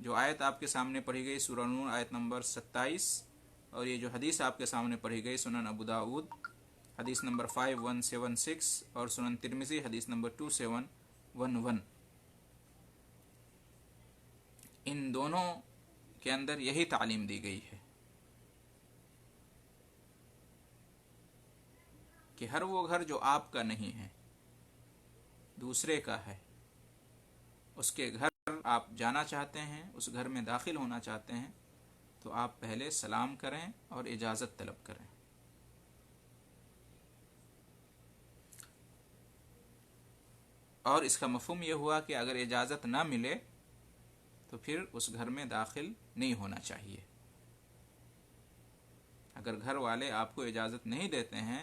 جو آیت آپ کے سامنے پڑھی گئی سورہ نور آیت نمبر 27، اور یہ جو حدیث آپ کے سامنے پڑھی گئی سنن ابو داؤد حدیث نمبر 5176 اور سنن ترمذی حدیث نمبر 2711، ان دونوں کے اندر یہی تعلیم دی گئی ہے کہ ہر وہ گھر جو آپ کا نہیں ہے، دوسرے کا ہے، اس کے گھر آپ جانا چاہتے ہیں، اس گھر میں داخل ہونا چاہتے ہیں، تو آپ پہلے سلام کریں اور اجازت طلب کریں۔ اور اس کا مفہوم یہ ہوا کہ اگر اجازت نہ ملے تو پھر اس گھر میں داخل نہیں ہونا چاہیے۔ اگر گھر والے آپ کو اجازت نہیں دیتے ہیں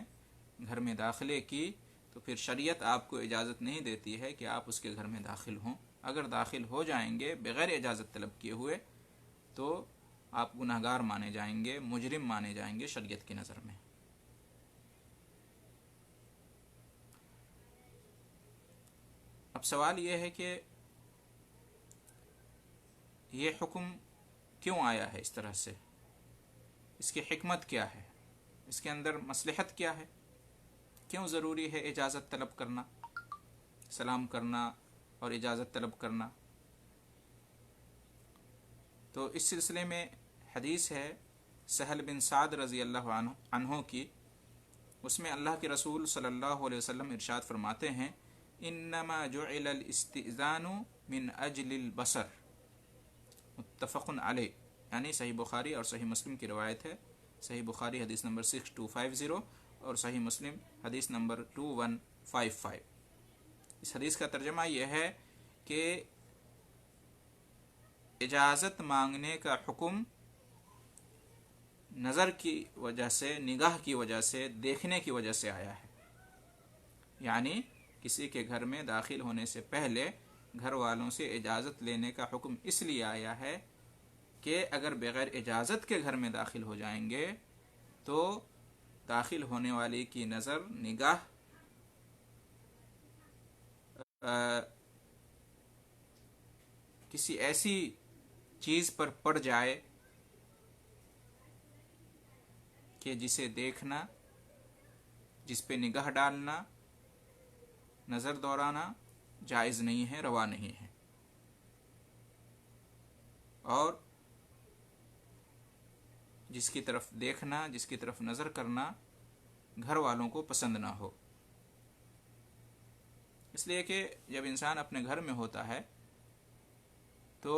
گھر میں داخلے کی، تو پھر شریعت آپ کو اجازت نہیں دیتی ہے کہ آپ اس کے گھر میں داخل ہوں۔ اگر داخل ہو جائیں گے بغیر اجازت طلب کیے ہوئے تو آپ گنہگار مانے جائیں گے، مجرم مانے جائیں گے شریعت کی نظر میں۔ اب سوال یہ ہے کہ یہ حکم کیوں آیا ہے اس طرح سے، اس کی حکمت کیا ہے، اس کے اندر مصلحت کیا ہے، کیوں ضروری ہے اجازت طلب کرنا، سلام کرنا اور اجازت طلب کرنا؟ تو اس سلسلے میں حدیث ہے سہل بن سعد رضی اللہ عنہ کی، اس میں اللہ کے رسول صلی اللہ علیہ وسلم ارشاد فرماتے ہیں انما جعل الاستئذان من اجل البصر، متفق علیہ، یعنی صحیح بخاری اور صحیح مسلم کی روایت ہے۔ صحیح بخاری حدیث نمبر 6250 اور صحیح مسلم حدیث نمبر 2155۔ اس حدیث کا ترجمہ یہ ہے کہ اجازت مانگنے کا حکم نظر کی وجہ سے، نگاہ کی وجہ سے، دیکھنے کی وجہ سے آیا ہے، یعنی کسی کے گھر میں داخل ہونے سے پہلے گھر والوں سے اجازت لینے کا حکم اس لیے آیا ہے کہ اگر بغیر اجازت کے گھر میں داخل ہو جائیں گے تو داخل ہونے والے کی نظر، نگاہ کسی ایسی چیز پر پڑ جائے کہ جسے دیکھنا، جس پہ نگاہ ڈالنا، نظر دوڑانا جائز نہیں ہے، روا نہیں ہے، اور جس کی طرف دیکھنا، جس کی طرف نظر کرنا گھر والوں کو پسند نہ ہو۔ اس لیے کہ جب انسان اپنے گھر میں ہوتا ہے تو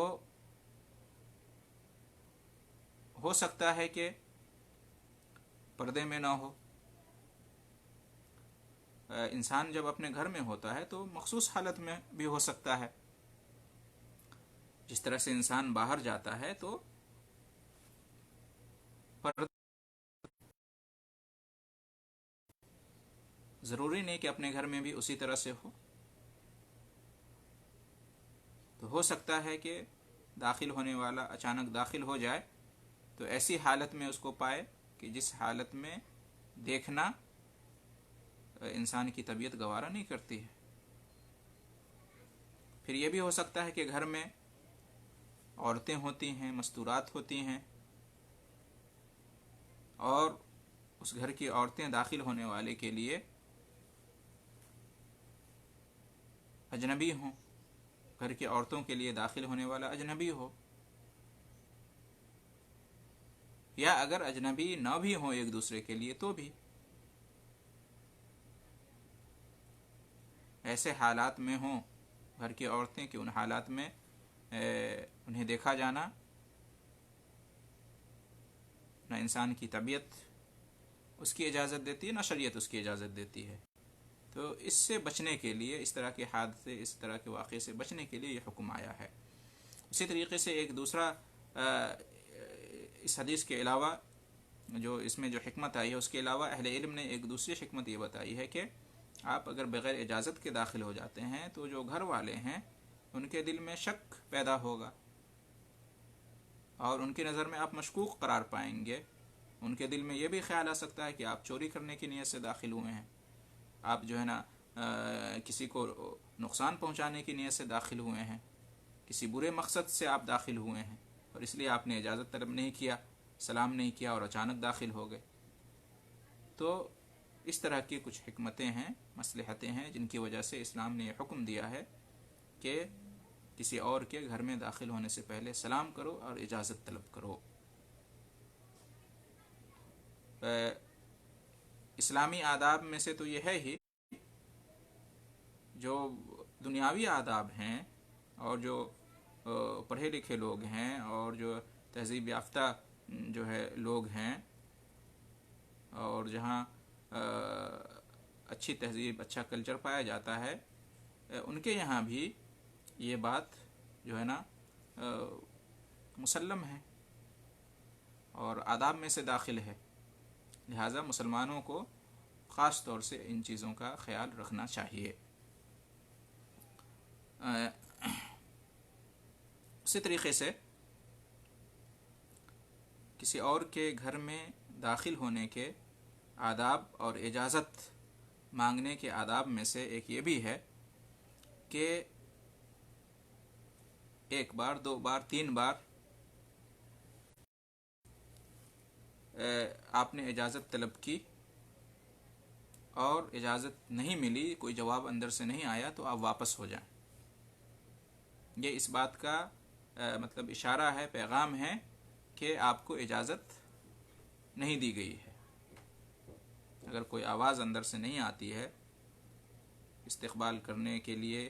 ہو سکتا ہے کہ پردے میں نہ ہو۔ انسان جب اپنے گھر میں ہوتا ہے تو مخصوص حالت میں بھی ہو سکتا ہے، جس طرح سے انسان باہر جاتا ہے تو ضروری نہیں کہ اپنے گھر میں بھی اسی طرح سے ہو۔ تو ہو سکتا ہے کہ داخل ہونے والا اچانک داخل ہو جائے تو ایسی حالت میں اس کو پائے کہ جس حالت میں دیکھنا انسان کی طبیعت گوارا نہیں کرتی ہے۔ پھر یہ بھی ہو سکتا ہے کہ گھر میں عورتیں ہوتی ہیں، مستورات ہوتی ہیں، اور اس گھر کی عورتیں داخل ہونے والے کے لیے اجنبی ہوں، گھر کی عورتوں کے لیے داخل ہونے والا اجنبی ہو، یا اگر اجنبی نہ بھی ہوں ایک دوسرے کے لیے تو بھی ایسے حالات میں ہوں گھر کی عورتیں کہ ان حالات میں انہیں دیکھا جانا نہ انسان کی طبیعت اس کی اجازت دیتی ہے، نہ شریعت اس کی اجازت دیتی ہے۔ تو اس سے بچنے کے لیے، اس طرح کے حادثے، اس طرح کے واقعے سے بچنے کے لیے یہ حکم آیا ہے۔ اسی طریقے سے ایک دوسرا اس حدیث کے علاوہ جو اس میں جو حکمت آئی ہے، اس کے علاوہ اہل علم نے ایک دوسری حکمت یہ بتائی ہے کہ آپ اگر بغیر اجازت کے داخل ہو جاتے ہیں تو جو گھر والے ہیں ان کے دل میں شک پیدا ہوگا اور ان کی نظر میں آپ مشکوک قرار پائیں گے۔ ان کے دل میں یہ بھی خیال آ سکتا ہے کہ آپ چوری کرنے کی نیت سے داخل ہوئے ہیں، آپ جو ہے نا کسی کو نقصان پہنچانے کی نیت سے داخل ہوئے ہیں۔ کسی برے مقصد سے آپ داخل ہوئے ہیں اور اس لیے آپ نے اجازت طلب نہیں کیا، سلام نہیں کیا اور اچانک داخل ہو گئے. تو اس طرح کی کچھ حکمتیں ہیں، مصلحتیں ہیں، جن کی وجہ سے اسلام نے یہ حکم دیا ہے کہ کسی اور کے گھر میں داخل ہونے سے پہلے سلام کرو اور اجازت طلب کرو. اسلامی آداب میں سے تو یہ ہے ہی، جو دنیاوی آداب ہیں اور جو پڑھے لکھے لوگ ہیں اور جو تہذیب یافتہ جو ہے لوگ ہیں اور جہاں اچھی تہذیب، اچھا کلچر پایا جاتا ہے، ان کے یہاں بھی یہ بات جو ہے نا مسلم ہے اور آداب میں سے داخل ہے. لہٰذا مسلمانوں کو خاص طور سے ان چیزوں کا خیال رکھنا چاہیے. اسی طریقے سے کسی اور کے گھر میں داخل ہونے کے آداب اور اجازت مانگنے کے آداب میں سے ایک یہ بھی ہے کہ ایک بار، دو بار، تین بار آپ نے اجازت طلب کی اور اجازت نہیں ملی، کوئی جواب اندر سے نہیں آیا، تو آپ واپس ہو جائیں. یہ اس بات کا مطلب اشارہ ہے، پیغام ہے کہ آپ کو اجازت نہیں دی گئی ہے. اگر کوئی آواز اندر سے نہیں آتی ہے، استقبال کرنے کے لیے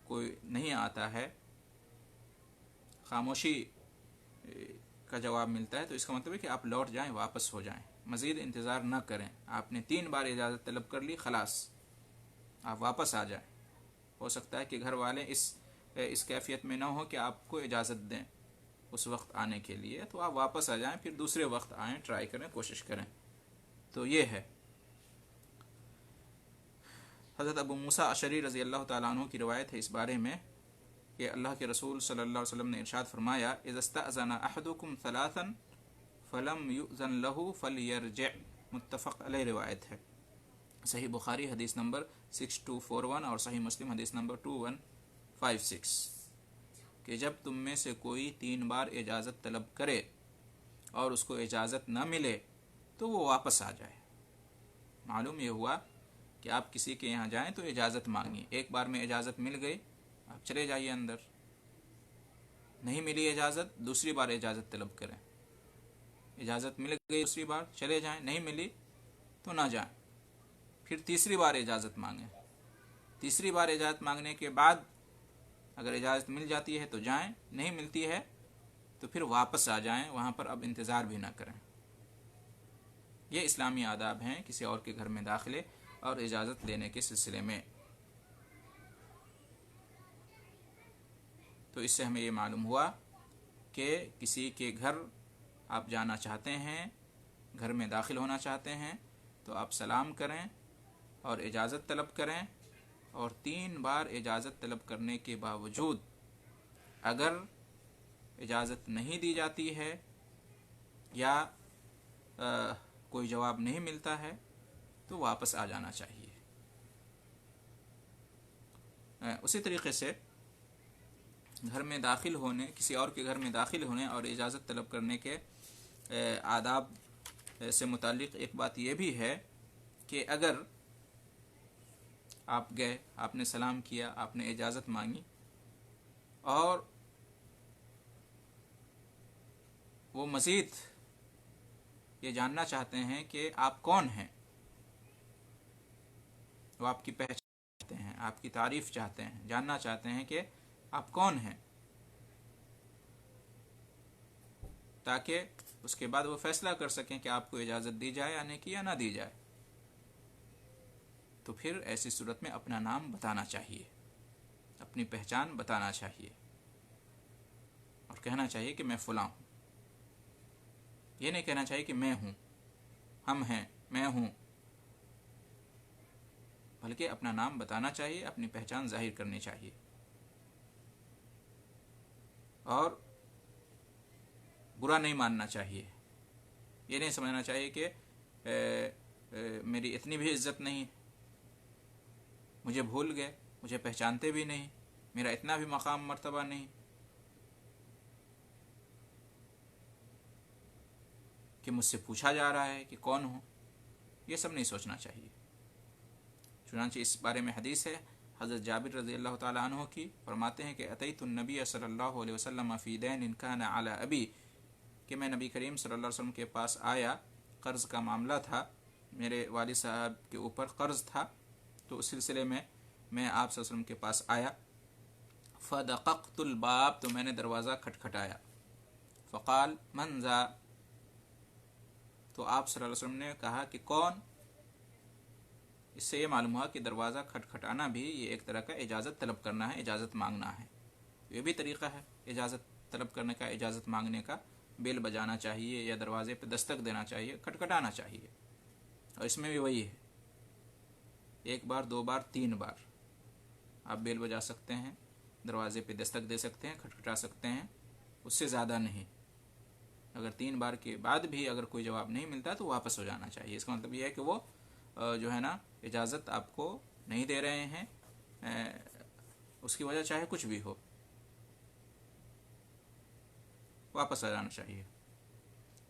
کوئی نہیں آتا ہے، خاموشی کا جواب ملتا ہے، تو اس کا مطلب ہے کہ آپ لوٹ جائیں، واپس ہو جائیں، مزید انتظار نہ کریں. آپ نے 3 بار اجازت طلب کر لی، خلاص آپ واپس آ جائیں. ہو سکتا ہے کہ گھر والے اس کیفیت میں نہ ہو کہ آپ کو اجازت دیں اس وقت آنے کے لیے، تو آپ واپس آ جائیں، پھر دوسرے وقت آئیں، ٹرائی کریں، کوشش کریں. تو یہ ہے. حضرت ابو موسیٰ اشعری رضی اللہ تعالیٰ عنہ کی روایت ہے اس بارے میں کہ اللہ کے رسول صلی اللہ علیہ وسلم نے ارشاد فرمایا: اذا استأذن احدكم ثلاثا فلم يؤذن له فليرجع. متفق علیہ روایت ہے. صحیح بخاری حدیث نمبر 6241 اور صحیح مسلم حدیث نمبر 2156 کہ جب تم میں سے کوئی 3 بار اجازت طلب کرے اور اس کو اجازت نہ ملے تو وہ واپس آ جائے. معلوم یہ ہوا کہ آپ کسی کے یہاں جائیں تو اجازت مانگی، ایک بار میں اجازت مل گئی، آپ چلے جائیے اندر. نہیں ملی اجازت، دوسری بار اجازت طلب کریں. اجازت مل گئی دوسری بار، چلے جائیں. نہیں ملی تو نہ جائیں. پھر تیسری بار اجازت مانگیں. تیسری بار اجازت مانگنے کے بعد اگر اجازت مل جاتی ہے تو جائیں، نہیں ملتی ہے تو پھر واپس آ جائیں، وہاں پر اب انتظار بھی نہ کریں. یہ اسلامی آداب ہیں کسی اور کے گھر میں داخلے اور اجازت لینے کے سلسلے میں. تو اس سے ہمیں یہ معلوم ہوا کہ کسی کے گھر آپ جانا چاہتے ہیں، گھر میں داخل ہونا چاہتے ہیں، تو آپ سلام کریں اور اجازت طلب کریں، اور 3 بار اجازت طلب کرنے کے باوجود اگر اجازت نہیں دی جاتی ہے یا کوئی جواب نہیں ملتا ہے تو واپس آ جانا چاہیے. اسی طریقے سے گھر میں داخل ہونے، کسی اور کے گھر میں داخل ہونے اور اجازت طلب کرنے کے آداب سے متعلق ایک بات یہ بھی ہے کہ اگر آپ گئے، آپ نے سلام کیا، آپ نے اجازت مانگی اور وہ مزید یہ جاننا چاہتے ہیں کہ آپ کون ہیں، وہ آپ کی پہچان چاہتے ہیں، آپ کی تعریف چاہتے ہیں، جاننا چاہتے ہیں کہ آپ کون ہیں، تاکہ اس کے بعد وہ فیصلہ کر سکیں کہ آپ کو اجازت دی جائے آنے کی یا نہ دی جائے. تو پھر ایسی صورت میں اپنا نام بتانا چاہیے، اپنی پہچان بتانا چاہیے اور کہنا چاہیے کہ میں فلاں ہوں. یہ نہیں کہنا چاہیے کہ میں ہوں، ہم ہیں، میں ہوں، بلکہ اپنا نام بتانا چاہیے، اپنی پہچان ظاہر کرنی چاہیے. اور برا نہیں ماننا چاہیے. یہ نہیں سمجھنا چاہیے کہ میری اتنی بھی عزت نہیں، مجھے بھول گئے، مجھے پہچانتے بھی نہیں، میرا اتنا بھی مقام مرتبہ نہیں، کہ مجھ سے پوچھا جا رہا ہے کہ کون ہوں، یہ سب نہیں سوچنا چاہیے۔ چنانچہ اس بارے میں حدیث ہے حضرت جابر رضی اللہ تعالیٰ عنہ کی، فرماتے ہیں کہ اتیت النبی صلی اللہ علیہ وسلم فی دین کان علی ابی، کہ میں نبی کریم صلی اللہ علیہ وسلم کے پاس آیا، قرض کا معاملہ تھا، میرے والد صاحب کے اوپر قرض تھا، تو اس سلسلے میں میں آپ صلی اللہ علیہ وسلم کے پاس آیا، فدققت الباب، تو میں نے دروازہ کھٹکھٹایا، فقال من ذا، تو آپ صلی اللہ علیہ وسلم نے کہا کہ کون؟ اس سے یہ معلوم ہوا کہ دروازہ کھٹکھٹانا بھی یہ ایک طرح کا اجازت طلب کرنا ہے، اجازت مانگنا ہے، یہ بھی طریقہ ہے اجازت طلب کرنے کا، اجازت مانگنے کا، بیل بجانا چاہیے یا دروازے پہ دستک دینا چاہیے، کھٹکھٹانا چاہیے، اور اس میں بھی وہی ہے، ایک بار، دو بار، تین بار آپ بیل بجا سکتے ہیں، دروازے پہ دستک دے سکتے ہیں، کھٹکھٹا سکتے ہیں، اس سے زیادہ نہیں۔ اگر تین بار کے بعد بھی اگر کوئی جواب نہیں ملتا تو واپس ہو جانا چاہیے، اس کا مطلب یہ ہے کہ وہ جو ہے نا اجازت آپ کو نہیں دے رہے ہیں، اس کی وجہ چاہے کچھ بھی ہو، واپس آ جانا چاہیے۔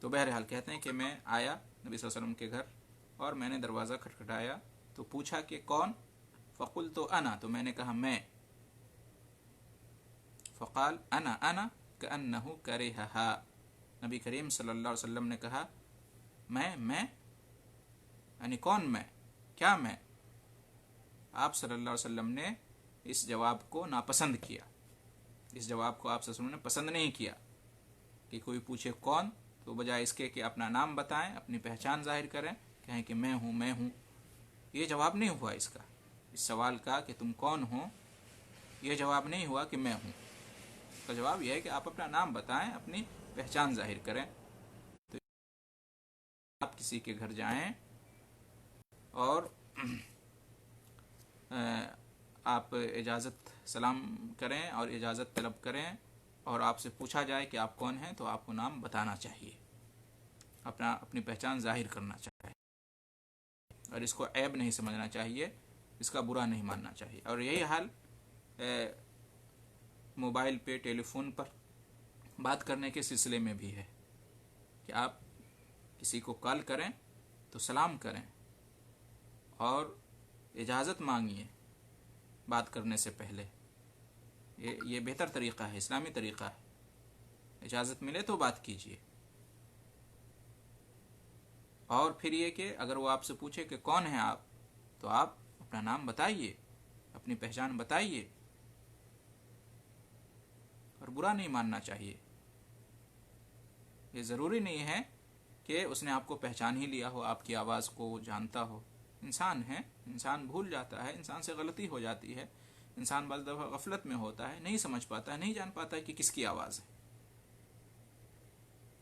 تو بہرحال کہتے ہیں کہ میں آیا نبی صلی اللہ علیہ وسلم کے گھر اور میں نے دروازہ کھٹکھٹایا تو پوچھا کہ کون؟ فقلت انا، تو میں نے کہا میں، فقال انا کأنہ کرہہا، نبی کریم صلی اللہ علیہ وسلم نے کہا میں یعنی کون میں، کیا میں؟ آپ صلی اللہ علیہ وسلم نے اس جواب کو ناپسند کیا، اس جواب کو آپ صلی اللہ علیہ وسلم نے پسند نہیں کیا کہ کوئی پوچھے کون، تو بجائے اس کے کہ اپنا نام بتائیں، اپنی پہچان ظاہر کریں، کہیں کہ میں ہوں، یہ جواب نہیں ہوا اس کا، اس سوال کا کہ تم کون ہو، یہ جواب نہیں ہوا کہ میں ہوں، اس کا جواب یہ ہے کہ آپ اپنا نام بتائیں، اپنی پہچان ظاہر کریں۔ تو آپ کسی کے گھر جائیں اور آپ اجازت سلام کریں اور اجازت طلب کریں اور آپ سے پوچھا جائے کہ آپ کون ہیں، تو آپ کو نام بتانا چاہیے، اپنی پہچان ظاہر کرنا چاہیے، اور اس کو عیب نہیں سمجھنا چاہیے، اس کا برا نہیں ماننا چاہیے۔ اور یہی حال موبائل پہ، ٹیلی فون پر بات کرنے کے سلسلے میں بھی ہے کہ آپ کسی کو کال کریں تو سلام کریں اور اجازت مانگیے بات کرنے سے پہلے، یہ بہتر طریقہ ہے، اسلامی طریقہ ہے، اجازت ملے تو بات کیجیے۔ اور پھر یہ کہ اگر وہ آپ سے پوچھے کہ کون ہیں آپ، تو آپ اپنا نام بتائیے، اپنی پہچان بتائیے، اور برا نہیں ماننا چاہیے۔ یہ ضروری نہیں ہے کہ اس نے آپ کو پہچان ہی لیا ہو، آپ کی آواز کو وہ جانتا ہو، انسان ہے، انسان بھول جاتا ہے، انسان سے غلطی ہو جاتی ہے، انسان بعض دفعہ غفلت میں ہوتا ہے، نہیں سمجھ پاتا ہے، نہیں جان پاتا ہے کہ کس کی آواز ہے۔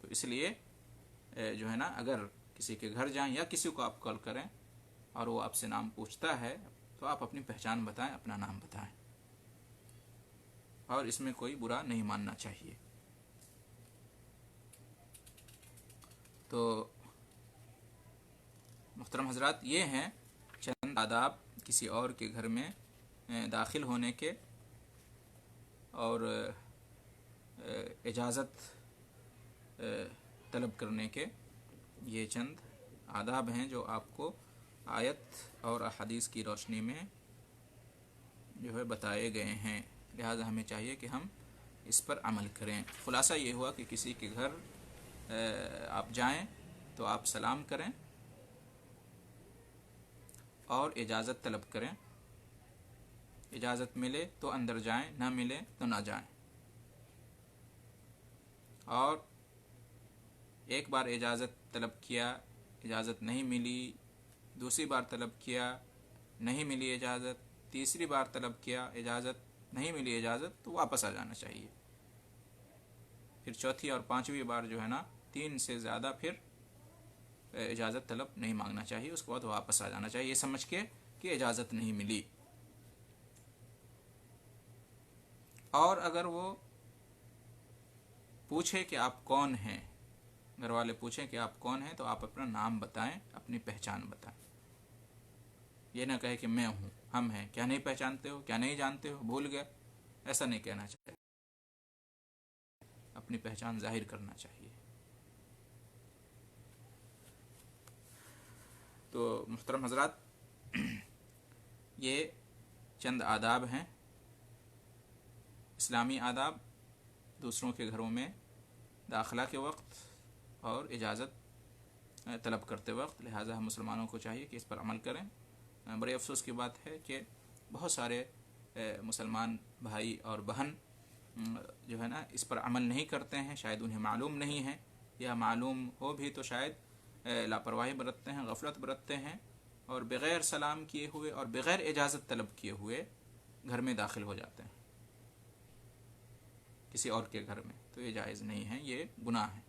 تو اس لیے جو ہے نا، اگر کسی کے گھر جائیں یا کسی کو آپ کال کریں اور وہ آپ سے نام پوچھتا ہے تو آپ اپنی پہچان بتائیں، اپنا نام بتائیں، اور اس میں کوئی برا نہیں ماننا چاہیے۔ تو محترم حضرات، یہ ہیں چند آداب کسی اور کے گھر میں داخل ہونے کے اور اجازت طلب کرنے کے، یہ چند آداب ہیں جو آپ کو آیت اور احادیث کی روشنی میں جو ہے بتائے گئے ہیں، لہذا ہمیں چاہیے کہ ہم اس پر عمل کریں۔ خلاصہ یہ ہوا کہ کسی کے گھر آپ جائیں تو آپ سلام کریں اور اجازت طلب کریں، اجازت ملے تو اندر جائیں، نہ ملے تو نہ جائیں، اور ایک بار اجازت طلب کیا، اجازت نہیں ملی، دوسری بار طلب کیا، نہیں ملی اجازت، تیسری بار طلب کیا، اجازت نہیں ملی اجازت، تو واپس آ جانا چاہیے۔ پھر چوتھی اور پانچویں بار جو ہے نا، 3 سے زیادہ پھر اجازت طلب نہیں مانگنا چاہیے، اس کے بعد واپس آ جانا چاہیے، یہ سمجھ کے کہ اجازت نہیں ملی۔ اور اگر وہ پوچھے کہ آپ کون ہیں، گھر والے پوچھیں کہ آپ کون ہیں، تو آپ اپنا نام بتائیں، اپنی پہچان بتائیں، یہ نہ کہے کہ میں ہوں، ہم ہیں، کیا نہیں پہچانتے ہو، کیا نہیں جانتے ہو، بھول گئے، ایسا نہیں کہنا چاہیے، اپنی پہچان ظاہر کرنا چاہیے۔ تو محترم حضرات، یہ چند آداب ہیں، اسلامی آداب دوسروں کے گھروں میں داخلہ کے وقت اور اجازت طلب کرتے وقت، لہٰذا ہم مسلمانوں کو چاہیے کہ اس پر عمل کریں۔ بڑے افسوس کی بات ہے کہ بہت سارے مسلمان بھائی اور بہن جو ہے نا اس پر عمل نہیں کرتے ہیں، شاید انہیں معلوم نہیں ہے، یا معلوم ہو بھی تو شاید لاپرواہی برتتے ہیں، غفلت برتتے ہیں، اور بغیر سلام کیے ہوئے اور بغیر اجازت طلب کیے ہوئے گھر میں داخل ہو جاتے ہیں کسی اور کے گھر میں، تو یہ جائز نہیں ہے، یہ گناہ ہے۔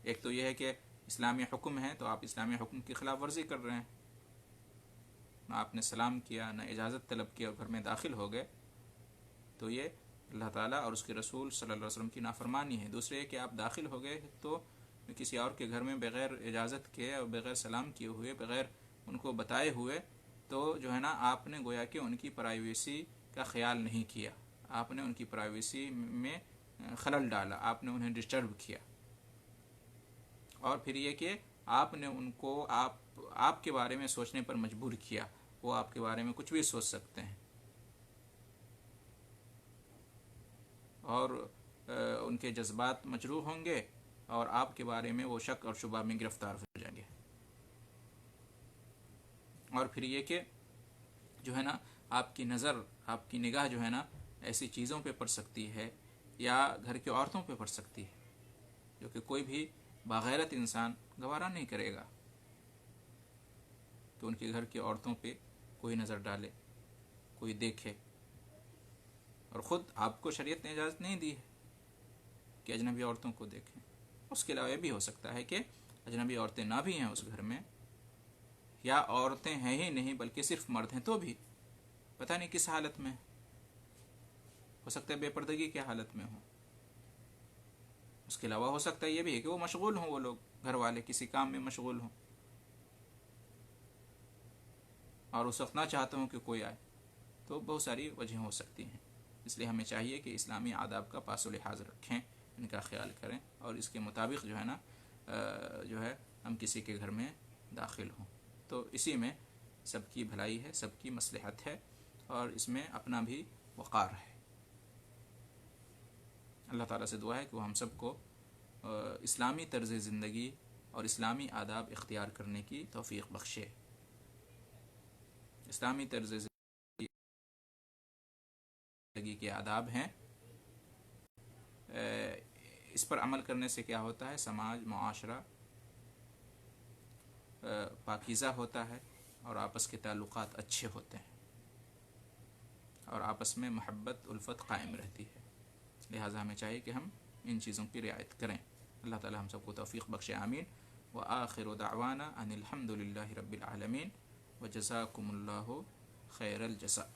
ایک تو یہ ہے کہ اسلامی حکم ہے تو آپ اسلامی حکم کی خلاف ورزی کر رہے ہیں، نہ آپ نے سلام کیا، نہ اجازت طلب کیا اور گھر میں داخل ہو گئے، تو یہ اللہ تعالیٰ اور اس کے رسول صلی اللہ علیہ وسلم کی نافرمانی ہے۔ دوسرے یہ کہ آپ داخل ہو گئے تو کسی اور کے گھر میں بغیر اجازت کے اور بغیر سلام کیے ہوئے، بغیر ان کو بتائے ہوئے، تو جو ہے نا آپ نے گویا کہ ان کی پرائیویسی کا خیال نہیں کیا، آپ نے ان کی پرائیویسی میں خلل ڈالا، آپ نے انہیں ڈسٹرب کیا، اور پھر یہ کہ آپ نے ان کو آپ کے بارے میں سوچنے پر مجبور کیا، وہ آپ کے بارے میں کچھ بھی سوچ سکتے ہیں اور ان کے جذبات مجروح ہوں گے اور آپ کے بارے میں وہ شک اور شبہ میں گرفتار ہو جائیں گے۔ اور پھر یہ کہ جو ہے نا آپ کی نظر، آپ کی نگاہ جو ہے نا ایسی چیزوں پہ پڑ سکتی ہے یا گھر کی عورتوں پہ پڑ سکتی ہے جو کہ کوئی بھی باغیرت انسان گوارا نہیں کرے گا کہ ان کے گھر کی عورتوں پہ کوئی نظر ڈالے، کوئی دیکھے، اور خود آپ کو شریعت نے اجازت نہیں دی ہے کہ اجنبی عورتوں کو دیکھیں۔ اس کے علاوہ یہ بھی ہو سکتا ہے کہ اجنبی عورتیں نہ بھی ہیں اس گھر میں، یا عورتیں ہیں ہی نہیں بلکہ صرف مرد ہیں تو بھی پتہ نہیں کس حالت میں، ہو سکتا ہے بے پردگی کی حالت میں ہوں۔ اس کے علاوہ ہو سکتا ہے یہ بھی ہے کہ وہ مشغول ہوں، وہ لوگ گھر والے کسی کام میں مشغول ہوں اور اس وقت نہ چاہتا ہوں کہ کوئی آئے، تو بہت ساری وجہیں ہو سکتی ہیں۔ اس لیے ہمیں چاہیے کہ اسلامی آداب کا پاس و لحاظ رکھیں، ان کا خیال کریں، اور اس کے مطابق جو ہے نا جو ہے ہم کسی کے گھر میں داخل ہوں، تو اسی میں سب کی بھلائی ہے، سب کی مصلحت ہے، اور اس میں اپنا بھی وقار ہے۔ اللہ تعالیٰ سے دعا ہے کہ وہ ہم سب کو اسلامی طرز زندگی اور اسلامی آداب اختیار کرنے کی توفیق بخشے۔ اسلامی طرز زندگی کے آداب ہیں، اس پر عمل کرنے سے کیا ہوتا ہے؟ سماج، معاشرہ پاکیزہ ہوتا ہے اور آپس کے تعلقات اچھے ہوتے ہیں اور آپس میں محبت الفت قائم رہتی ہے۔ لہٰذا ہمیں چاہیے کہ ہم ان چیزوں کی رعایت کریں۔ اللہ تعالی ہم سب کو توفیق بخشے، آمین۔ وآخر دعوانا ان الحمد للہ رب العالمین، وجزاکم اللہ خیر الجزاء۔